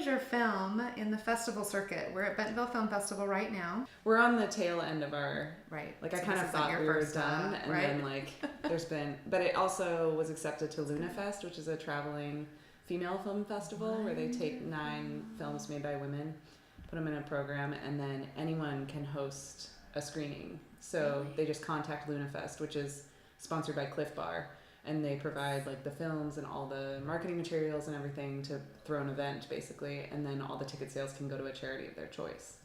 is your film in the festival circuit? We're at Bentonville Film Festival right now. We're on the tail end of our... Right. Like, I So kind this of is like thought your we were first, done, and right? then, like, there's been... But it also was accepted to Luna Fest, which is a traveling female film festival where they take 9 films made by women, put them in a program, and then anyone can host a screening. So they just contact Luna Fest, which is sponsored by Cliff Bar, and they provide like the films and all the marketing materials and everything to throw an event basically, and then all the ticket sales can go to a charity of their choice.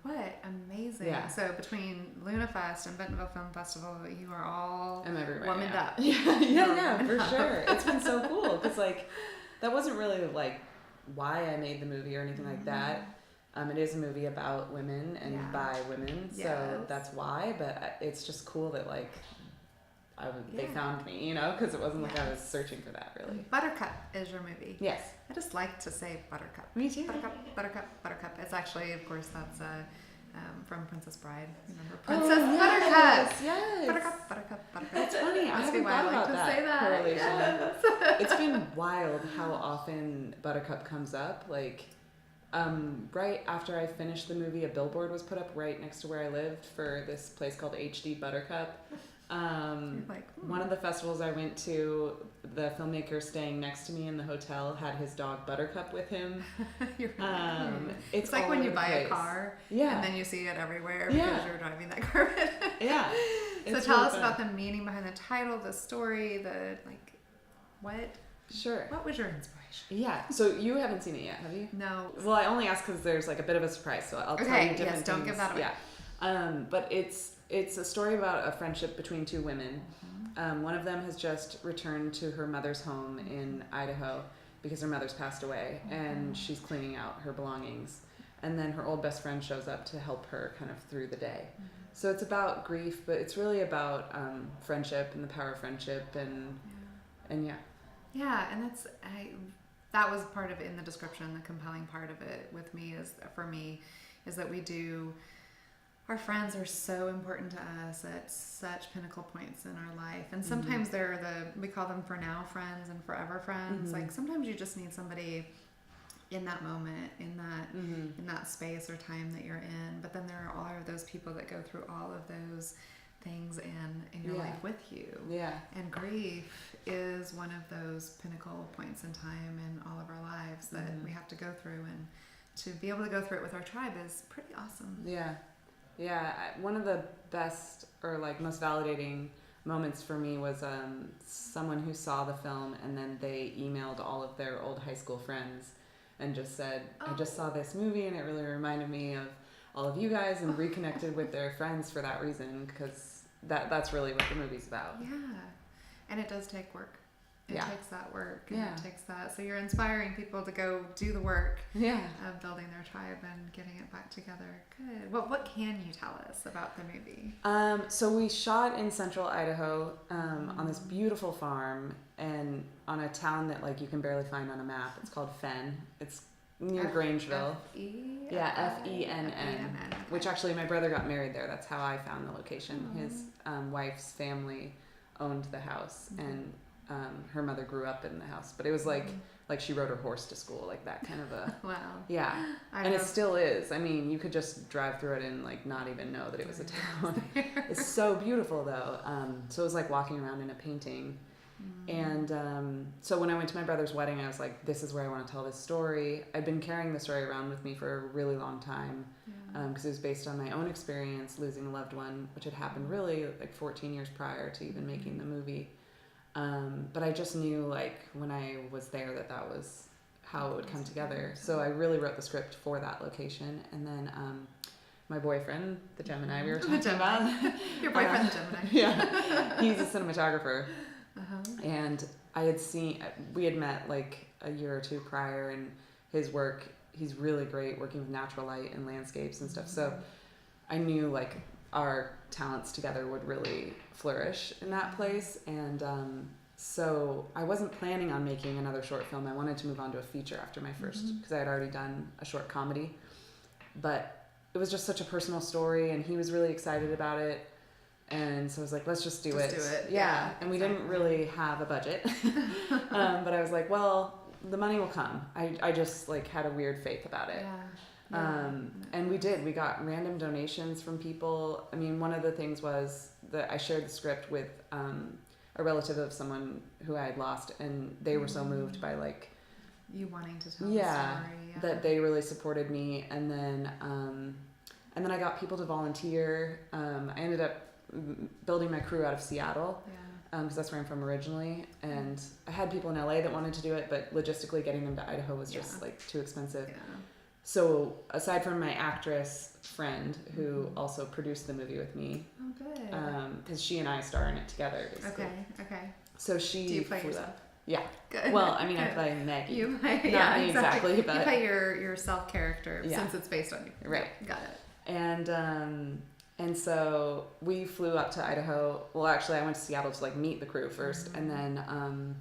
What amazing. Yeah. So between Luna Fest and Bentonville Film Festival, you are all I'm everywhere. womaned up. Yeah, for sure. It's been so cool because like that wasn't really like why I made the movie or anything like that. It is a movie about women and by women, so that's why. But it's just cool that like they found me, you know, because it wasn't like I was searching for that really. Buttercup is your movie. Yes. I just like to say Buttercup. Me too. Buttercup, Buttercup, Buttercup. It's actually, of course, that's from Princess Bride. Remember Princess Buttercup? Yes. Buttercup, Buttercup, Buttercup. That's funny. I haven't thought about that correlation. Yes. It's been wild how often Buttercup comes up. Like, right after I finished the movie, a billboard was put up right next to where I lived for this place called HD Buttercup. One of the festivals I went to, the filmmaker staying next to me in the hotel had his dog Buttercup with him. It's like when you buy a car and then you see it everywhere because you're driving that car. So tell us about the meaning behind the title, the story, the like, what? Sure. What was your inspiration? Yeah. So you haven't seen it yet, have you? No. Well, I only ask because there's like a bit of a surprise, so I'll tell you different things. Don't give that away. Yeah. But it's a story about a friendship between 2 women. One of them has just returned to her mother's home in Idaho because her mother's passed away, and she's cleaning out her belongings. And then her old best friend shows up to help her kind of through the day. So it's about grief, but it's really about friendship and the power of friendship, and yeah. Yeah, and that was part of it in the description. The compelling part of it with me is that we do. Our friends are so important to us at such pinnacle points in our life, and sometimes we call them for now friends and forever friends. Like sometimes you just need somebody in that moment, in that space or time that you're in. But then there are all of those people that go through all of those things in your life with you. Yeah. And grief is one of those pinnacle points in time in all of our lives that we have to go through, and to be able to go through it with our tribe is pretty awesome. Yeah. Yeah, one of the best or like most validating moments for me was someone who saw the film and then they emailed all of their old high school friends and just said, I just saw this movie and it really reminded me of all of you guys, and reconnected with their friends for that reason, because that's really what the movie's about. Yeah, and it does take work. It takes that work, and it takes that. So you're inspiring people to go do the work of building their tribe and getting it back together. Good. What can you tell us about the movie? So we shot in central Idaho on this beautiful farm and on a town that like you can barely find on a map. It's called Fenn. It's near Grangeville. Fenn. Which actually my brother got married there. That's how I found the location. His wife's family owned the house, and her mother grew up in the house, but it was like she rode her horse to school, like that kind of a and it still is. I mean, you could just drive through it and like not even know that it was a town. It's so beautiful though. So it was like walking around in a painting. And so when I went to my brother's wedding, I was like, this is where I want to tell this story. I'd been carrying the story around with me for a really long time, because it was based on my own experience losing a loved one, which had happened really like 14 years prior to even making the movie. But I just knew like when I was there that was how it would come together. So I really wrote the script for that location. And then my boyfriend, the Gemini we were talking about. Your boyfriend, the Gemini. Yeah. He's a cinematographer. And we had met like a year or 2 prior, and his work, he's really great working with natural light and landscapes and stuff. So I knew like our talents together would really flourish in that place. And so I wasn't planning on making another short film. I wanted to move on to a feature after my first, because I had already done a short comedy. But it was just such a personal story, and he was really excited about it. And so I was like, let's just do it. Do it. Yeah. And we didn't really have a budget. But I was like, well, the money will come. I just like had a weird faith about it. And we got random donations from people. I mean, one of the things was that I shared the script with a relative of someone who I had lost, and they were so moved by like you wanting to tell the story. That they really supported me. And then I got people to volunteer. I ended up building my crew out of Seattle. Because that's where I'm from originally, and I had people in LA that wanted to do it, but logistically getting them to Idaho was just like too expensive. So aside from my actress friend who also produced the movie with me, because she and I star in it together, basically. Okay. So she. Do you play yourself? Yeah. Good. Well, I mean, I play Maggie. You play, not me exactly, but you play your self character since it's based on you. Right. Got it. And so we flew up to Idaho. Well, actually, I went to Seattle to like meet the crew first, and then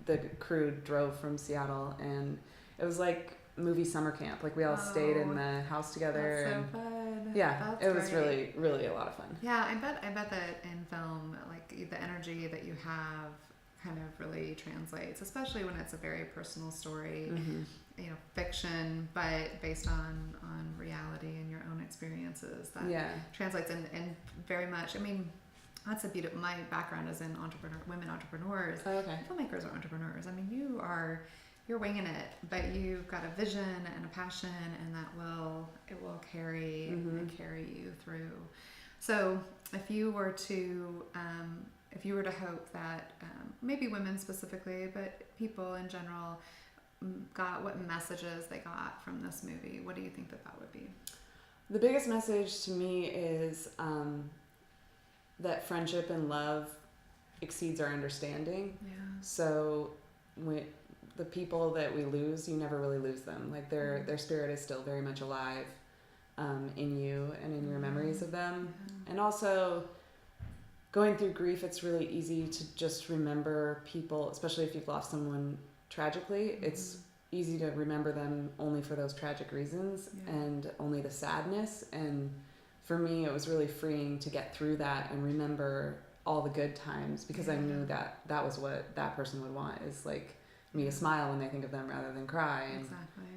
the crew drove from Seattle, and it was like movie summer camp. Like we all stayed in the house together. That's and so fun. Yeah, it was really, really a lot of fun. Yeah, I bet that in film, like the energy that you have kind of really translates, especially when it's a very personal story. You know, fiction, but based on reality and your own experiences. That translates and very much. I mean, that's a beautiful. My background is in women entrepreneurs. Oh, okay. Filmmakers are entrepreneurs. I mean, you're winging it, but you've got a vision and a passion, and it will carry you through. So, if you were to hope that maybe women specifically, but people in general, got what messages they got from this movie, what do you think that would be? The biggest message to me is that friendship and love exceeds our understanding. So when the people that we lose, you never really lose them. Like their spirit is still very much alive in you and in your memories of them. And also going through grief, it's really easy to just remember people, especially if you've lost someone tragically. It's easy to remember them only for those tragic reasons and only the sadness. And for me, it was really freeing to get through that and remember all the good times, because I knew that was what that person would want, is like me to smile when they think of them rather than cry.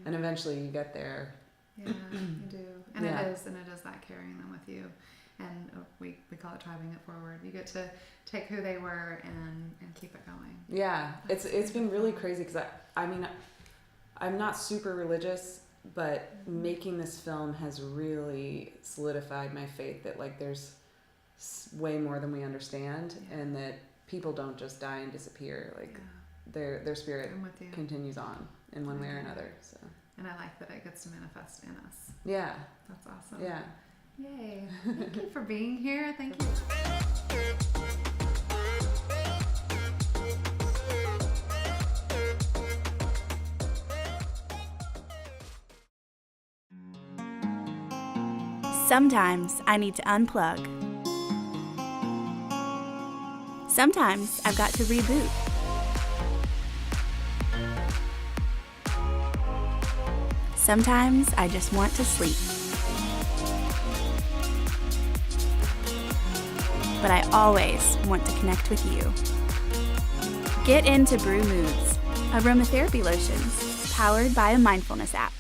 And eventually you get there. Yeah, you do. And it is that carrying them with you. And we call it driving it forward. You get to take who they were and keep it going. Yeah, it's been really crazy, because I mean, I'm not super religious, but making this film has really solidified my faith that like there's way more than we understand, and that people don't just die and disappear. Like their spirit continues on in one way or another. So. And I like that it gets to manifest in us. Yeah. That's awesome. Yeah. Yay. Thank you for being here. Thank you. Sometimes I need to unplug. Sometimes I've got to reboot. Sometimes I just want to sleep. But I always want to connect with you. Get into Brew Moods, aromatherapy lotions powered by a mindfulness app.